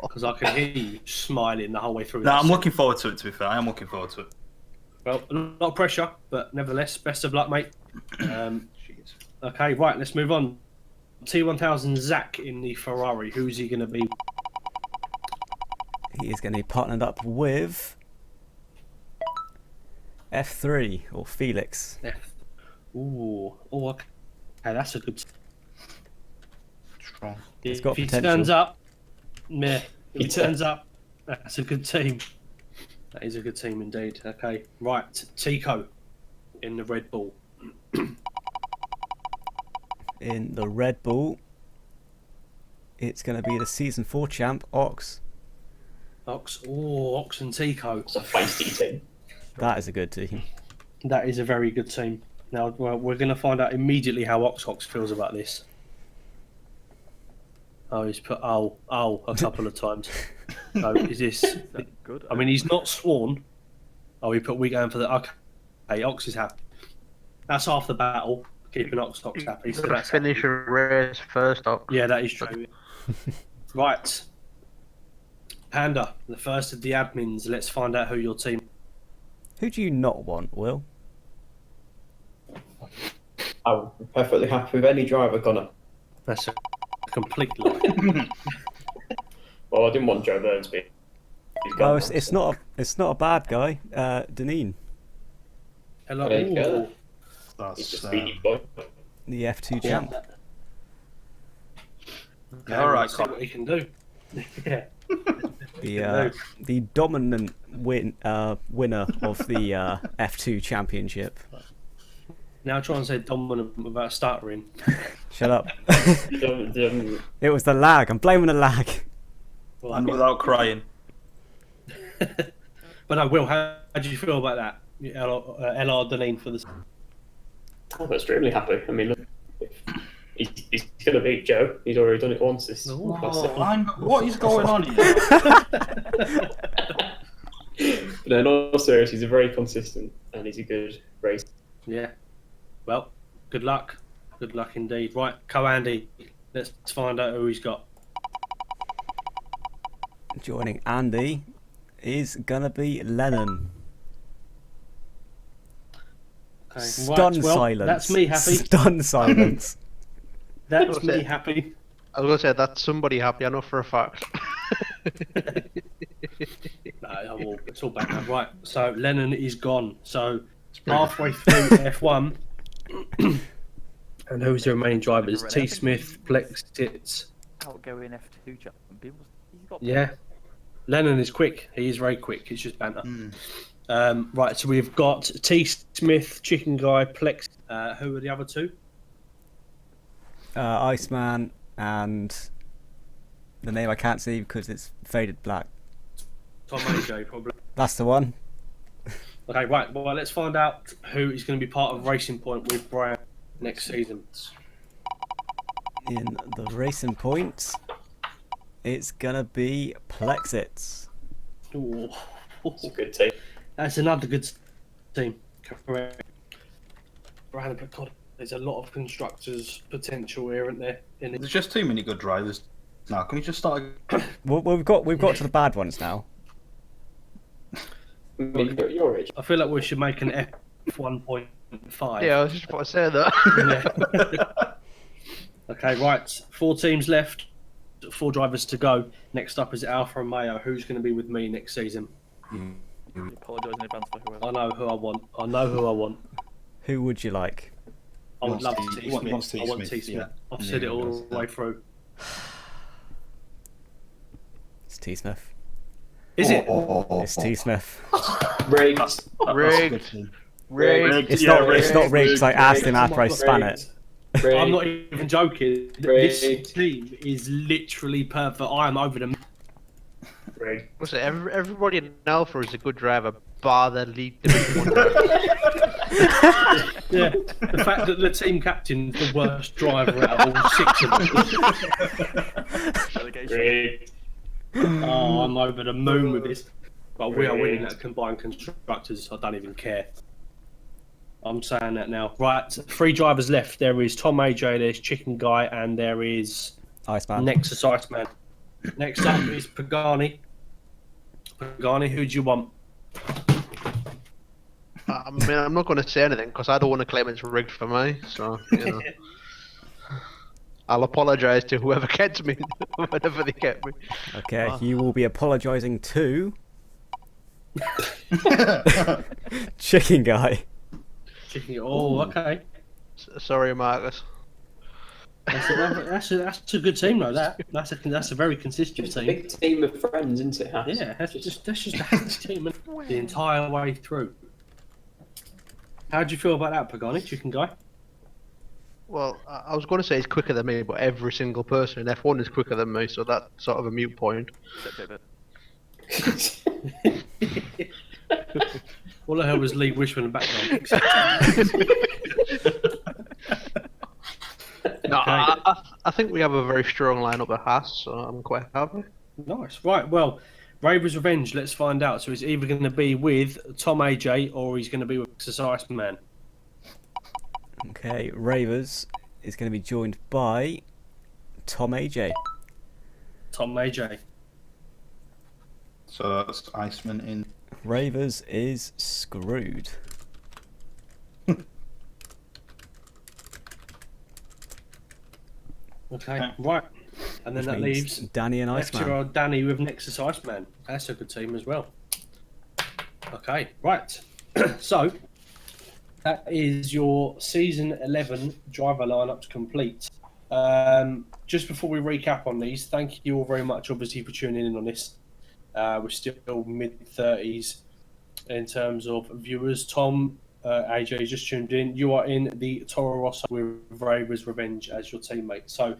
because I can hear you smiling the whole way through. No, that I'm sentence. looking forward to it. To be fair, I am looking forward to it. Well, a lot of pressure, but nevertheless, best of luck, mate. Okay, right, let's move on. T1000 Zach in the Ferrari. Who's he going to be? He is going to be partnered up with F3 or Felix. Ooh, okay. Hey, that's a good. Strong. It's got if he potential. turns up, meh. If he turns up, that's a good team. That is a good team indeed. Okay, right, Tico in the Red Bull. In the Red Bull, it's going to be the Season 4 champ, Ox. Ox, Ox and Tico. It's a feisty team. That is a good team. That is a very good team. Now, well, we're going to find out immediately how Ox feels about this. Oh, he's put a couple of times. So is this? Good. I mean, he's not sworn. Oh, he put we going for the. Okay, Ox is happy. That's half the battle. Keeping Ox happy. So Gotta that's finish a race first up. Yeah, that is true. Right. Panda, the first of the admins. Let's find out who your team. Who do you not want, Will? I'm perfectly happy with any driver, Connor. That's a complete lie. Well, I didn't want Joe Burns to be. He's Oh, gone it's now, not a bad guy. Deneen, Hello. There you go. Ooh. He's a That's speedy boy. the F2 champ. Okay, All right, let's see what he can do. Yeah. The dominant winner of the F2 championship. Now try and say dominant without stuttering. Shut up. Don't- It was the lag. I'm blaming the lag. Well, And without crying. but no, Will, how do you feel about that? LR Deneen for this. I'm extremely happy. I mean, look, he's going to beat Joe. He's already done it once. That's it. What is going on here? But no, in all seriousness, he's a very consistent and he's a good racer. Yeah. Well, good luck. Good luck indeed. Right, Andy, let's find out who he's got. Joining Andy is gonna be Lennon. Okay. Stun right, well, silence. That's me happy. Stun silence. That's me happy. I was gonna say that's somebody happy. I know for a fact. No, it's all back now. Right, so Lennon is gone. So halfway through F1. And who's the remaining drivers? T. Smith, Plexit. Outgoing F2 champion. He's got Yeah. Lennon is quick. He is very quick. It's just banter. Right, so we've got T. Smith, Chicken Guy, Plex. Who are the other two? Iceman and the name I can't see because it's faded black. Tom AJ, probably. That's the one. Okay, right. Well, let's find out who is going to be part of Racing Point with Brian next season. in the Racing Point, it's gonna be Plexit. Ooh. It's a good team. That's another good team. Correct. Right, but God, there's a lot of constructors potential here, isn't there? In There's just too many good drivers. Now, can we just start? Well, we've got to the bad ones now. I mean, your age. I feel like we should make an F1.5. Yeah, I was just about to say that. Yeah. Okay, right. 4 teams left. 4 drivers to go. Next up is Alpha and Mayo. Who's going to be with me next season? Apologise in advance for whoever. I know who I want. I know who I want. Who would you like? I would love T- T. you want- Smith. T. I want Smith, T. Smith. yeah. I've Yeah, said it yeah, all that's the way through. It's T Smith. Is it? It's T Smith. Rigged. That's a Rigged. good team. Rigged. It's Yeah, not. It's not rigged. 'Cause I asked him after I span it. I'm not even joking. This Rigged. team is literally perfect. I am over the. Rigged. What's it? Everybody in Alpha is a good driver, bar the lead Division 1 driver. Yeah, the fact that the team captain's the worst driver out of all 6 of them. Relegation. Rigged. Oh, I'm over the moon with this. But we are winning at combined constructors. I don't even care. I'm saying that now. Right, 3 drivers left. There is Tom AJ, there's Chicken Guy, and there is Iceman. Nexus Iceman. Next up is Pagani. Pagani, who do you want? I mean, I'm not going to say anything because I don't want to claim it's rigged for me. So, you know. I'll apologise to whoever gets me, whenever they get me. Okay, you will be apologising to Chicken Guy. Chicken. Oh, okay. Sorry, Marcus. That's a good team though. That's a very consistent Just a team. big team of friends, isn't it? Has? Yeah, that's just a happy team the entire way through. How do you feel about that, Pagani, Chicken Guy? Well, I was going to say he's quicker than me, but every single person in F1 is quicker than me, so that's sort of a mute point. Except David. All the hell was Lee Wishman in the background? No, Okay. I think we have a very strong lineup at Haas, so I'm quite happy. Nice. Right, well, Raver's Revenge, let's find out. So he's either going to be with Tom AJ or he's going to be with Exercise Man. Okay, Ravers is going to be joined by Tom AJ. Tom AJ. So that's Iceman in. Ravers is screwed. Okay, right. And then Which that means leaves Danny and Iceman. F-Zero Danny with Nexus Iceman. That's a good team as well. Okay, right. So, that is your Season 11 driver lineups complete. Just before we recap on these, thank you all very much, obviously, for tuning in on this. We're still mid-30s in terms of viewers. Tom, AJ just tuned in. You are in the Toro Rosso with Raver's Revenge as your teammate. So,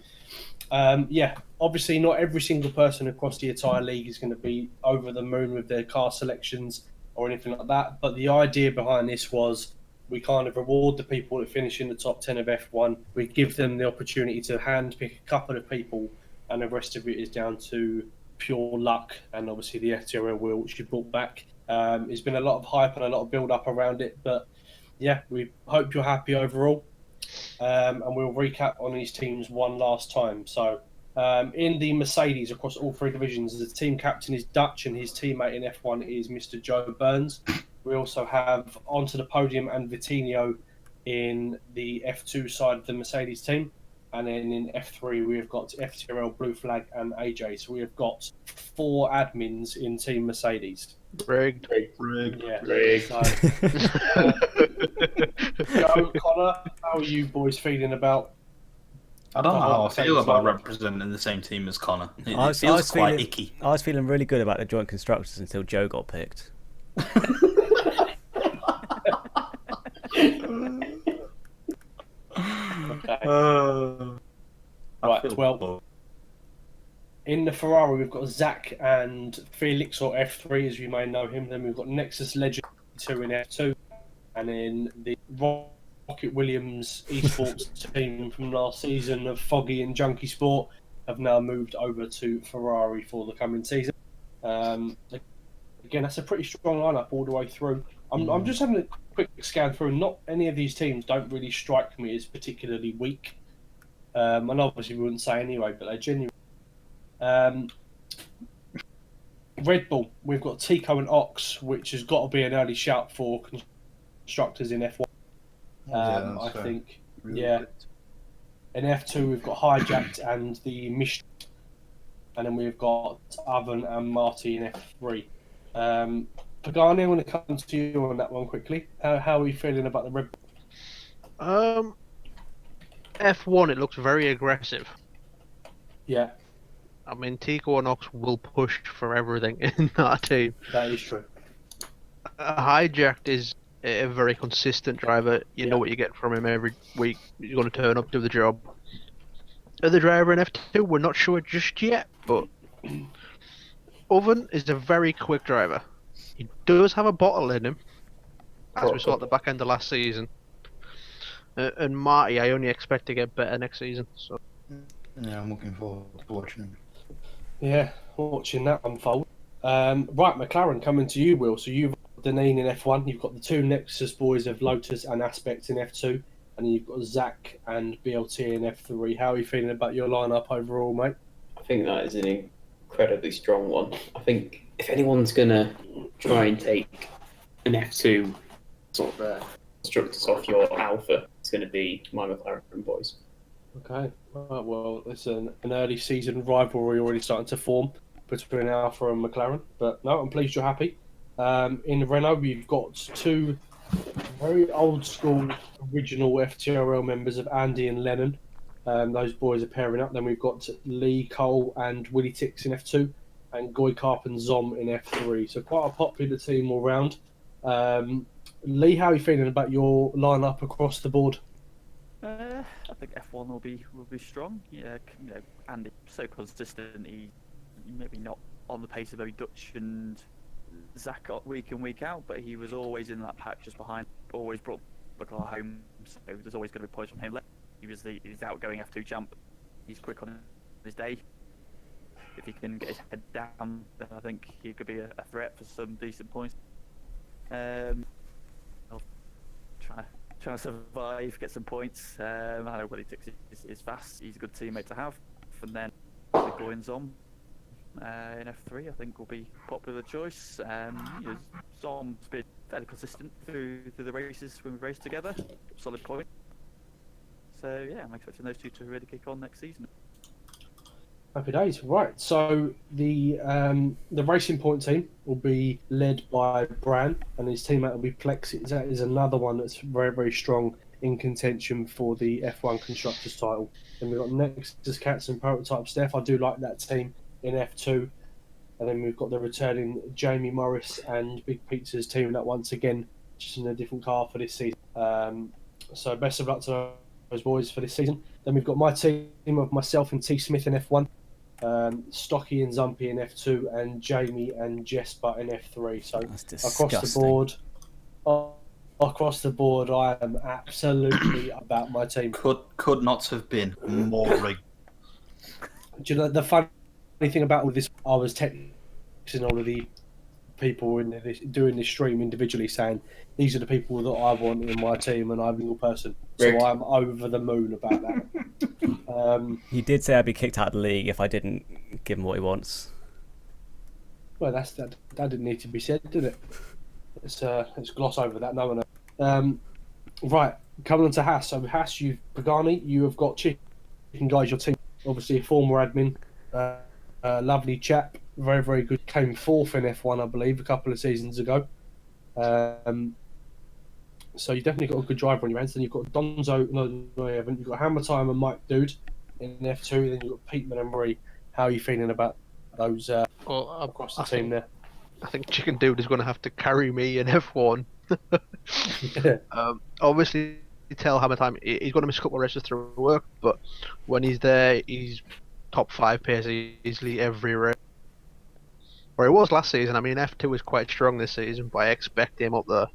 yeah, obviously not every single person across the entire league is going to be over the moon with their car selections or anything like that. But the idea behind this was we kind of reward the people that finish in the top 10 of F1. We give them the opportunity to handpick a couple of people, and the rest of it is down to pure luck and obviously the FTRL wheel, which you brought back. There's been a lot of hype and a lot of build-up around it, but yeah, we hope you're happy overall. And we'll recap on these teams one last time. So, in the Mercedes across all 3 divisions, the team captain is Dutch and his teammate in F1 is Mr. Joe Burns. We also have onto the podium and Vitinho in the F2 side of the Mercedes team. And then in F3, we've got FTRL, Blue Flag, and AJ. So we have got 4 admins in Team Mercedes. Rigged. Yeah. Rigged. So, Joe, Connor, how are you boys feeling about? I don't know how I feel Mercedes about lineup? representing the same team as Connor. It, I it was feels quite feeling- icky. I was feeling really good about the joint constructors until Joe got picked. Okay. I Right, feel 12. low. In the Ferrari, we've got Zach and Felix, or F3 as you may know him. Then we've got Nexus Legend 2 in F2. And in the Rocket Williams esports team from last season of Foggy and Junkie Sport have now moved over to Ferrari for the coming season. Again, that's a pretty strong lineup all the way through. I'm just having a quick scan through. Not any of these teams don't really strike me as particularly weak. And obviously we wouldn't say anyway, but they're genuine. Red Bull, we've got Tico and Ox, which has got to be an early shout for constructors in F1. I fair. think, Really yeah. good. In F2, we've got Hijacked and the Mist, and then we've got Oven and Marty in F3. Pagani, I want to come to you on that one quickly. How are you feeling about the Red Bull? F1, it looks very aggressive. Yeah, I mean, Tico and Ox will push for everything in that team. that is true. Hijacked is a very consistent driver. You know what you get from him every week. He's going to turn up, do the job. Other driver in F2, we're not sure just yet, but Oven is a very quick driver. He does have a bottle in him, as we saw at the back end of last season. And Marty, I only expect to get better next season. So Yeah, I'm looking forward to watching him. Yeah, watching that unfold. Right, McLaren, coming to you, Will. So you've got Deneen in F1, you've got the two Nexus boys of Lotus and Aspect in F2, and then you've got Zach and BLT in F3. How are you feeling about your lineup overall, mate? I think that is an incredibly strong one. I think if anyone's going to try and take an F2 sort of constructors off your Alpha, it's going to be my McLaren boys. Okay, right, well, it's an early season rivalry already starting to form between Alpha and McLaren, but no, I'm pleased you're happy. In Renault, we've got two very old school original FTRL members of Andy and Lennon. Those boys are pairing up. Then we've got Lee, Cole, and Willie Tix in F2, and Goy Carp and Zom in F3. So quite a popular team all round. Lee, how are you feeling about your lineup across the board? I think F1 will be strong. Yeah, you know, Andy's so consistent. He maybe not on the pace of maybe Dutch and Zach got week in week out, but he was always in that pack just behind. Always brought the car home. So there's always going to be points from him. He's outgoing F2 champ. He's quick on his day. If he can get his head down, then I think he could be a threat for some decent points. I'll try to survive, get some points. I know Willie Tix is fast. He's a good teammate to have. And then going Zom in F3, I think will be popular choice. Zom's been fairly consistent through the races when we raced together. Solid point. So yeah, I'm expecting those two to really kick on next season. Happy days. Right, so the Racing Point team will be led by Bran, and his teammate will be Plexit. That is another one that's very, very strong in contention for the F1 Constructors title. Then we've got Nexus Cats and Prototype Steph. I do like that team in F2. And then we've got the returning Jamie Morris and Big Pizza's teaming up once again, just in a different car for this season. So best of luck to those boys for this season. Then we've got my team of myself and T Smith in F1. Stocky and Zumpy in F2, and Jamie and Jesper in F3. So across the board, I am absolutely about my team. Could not have been more rigged. Do you know the funny thing about all this? I was texting all of the people doing this stream individually, saying these are the people that I want in my team, and I'm a single person. So I'm over the moon about that. He did say I'd be kicked out of the league if I didn't give him what he wants. Well, that didn't need to be said, did it? Let's gloss over that. No one. Right, coming on to Haas. So Haas, Pagani, you have got Chicken Guys, your team. Obviously, a former admin, lovely chap, very, very good. Came fourth in F1, I believe, a couple of seasons ago. So you definitely got a good driver on your hands. Then you've got Donzo, no, you haven't. You've got Hammer Time and Mike Dude in F2. Then you've got Peteman and Marie. How are you feeling about those across the team there? I think Chicken Dude is going to have to carry me in F1. Obviously, you tell Hammer Time he's going to miss a couple of races through work, but when he's there, he's top 5 pace easily every race. Or he was last season. I mean, F2 is quite strong this season, but I expect him up there.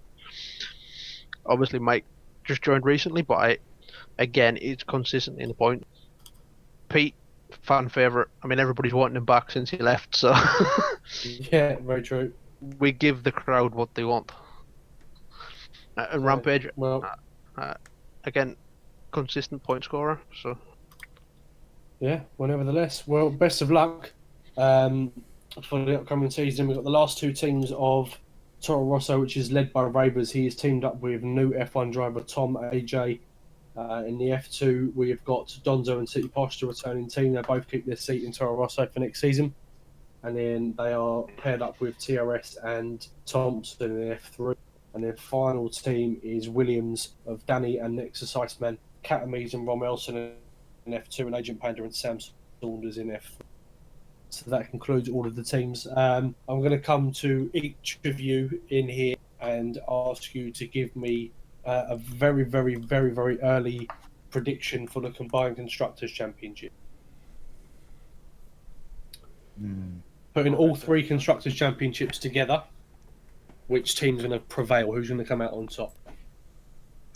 Obviously, Mike just joined recently, but again, it's consistently in the point. Pete, fan favourite. I mean, everybody's wanting him back since he left, so Yeah, very true. we give the crowd what they want. And Rampage, Well, again, consistent point scorer. So yeah. Well, nevertheless, well, best of luck for the upcoming season. We've got the last two teams of Toro Rosso, which is led by Ravers. He is teamed up with new F1 driver Tom AJ. In the F2, we've got Donzo and City Posh, the returning team. They both keep their seat in Toro Rosso for next season. And then they are paired up with TRS and Thompson in the F3. And then final team is Williams of Danny and Nexus Iceman, Catamies and Rom Elson in F2, and Agent Panda and Sam Saunders in F3. So that concludes all of the teams. I'm going to come to each of you in here and ask you to give me a very, very, very, very early prediction for the Combined Constructors Championship. Putting all three Constructors Championships together, which team's going to prevail? Who's going to come out on top?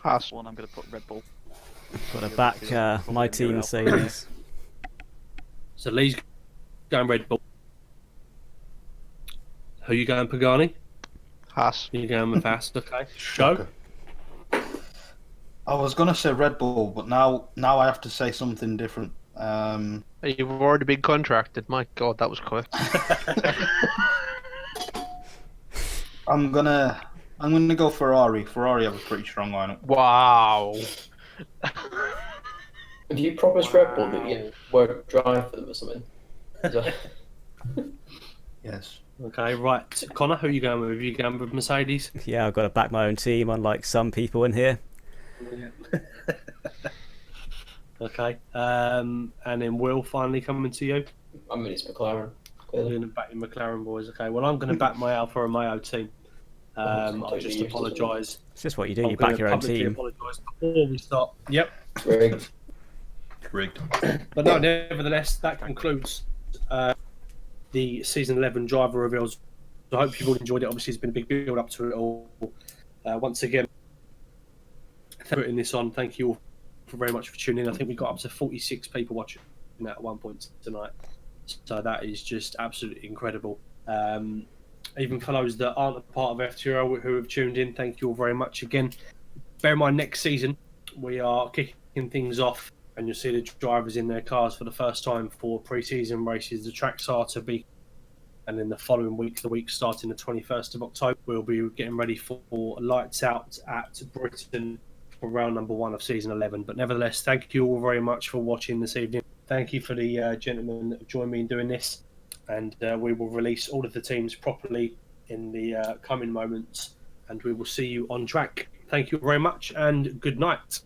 Haas. One, I'm going to put Red Bull. Got to back my team, Mercedes. So Lee's going Red Bull. Who you going, Pagani? Haas. You going with Haas? Okay. Joe? I was gonna say Red Bull, but now I have to say something different. You've already been contracted. My God, that was quick. I'm gonna go Ferrari. Ferrari have a pretty strong lineup. Wow. Have you promised Red Bull that you won't drive for them or something? Is that- Yes. Okay, right. Connor, who are you going with? Are you going with Mercedes? Yeah, I've got to back my own team, unlike some people in here. Okay. And then Will finally coming to you. I mean, it's McLaren. You're Clearly. going to back your McLaren boys. Okay. Well, I'm going to back my Alfa Romeo team. I just apologise. It's just what you do. I'm You gonna back your own publicly team. apologise before we start. Yep. Rigged. Rigged. But no, nevertheless, that concludes the season 11 driver reveals. I hope you've all enjoyed it. Obviously, it's been a big build up to it all. Once again, putting this on, thank you all very much for tuning in. I think we got up to 46 people watching at one point tonight. So that is just absolutely incredible. Even for those that aren't a part of F2 who have tuned in, thank you all very much again. Bear in mind, next season, we are kicking things off and you'll see the drivers in their cars for the first time for pre-season races. The tracks are to be, and then the following week, the week starting the 21st of October, we'll be getting ready for lights out at Britain for round number 1 of season 11. But nevertheless, thank you all very much for watching this evening. Thank you for the gentlemen that have joined me in doing this, and we will release all of the teams properly in the coming moments, and we will see you on track. Thank you very much, and good night.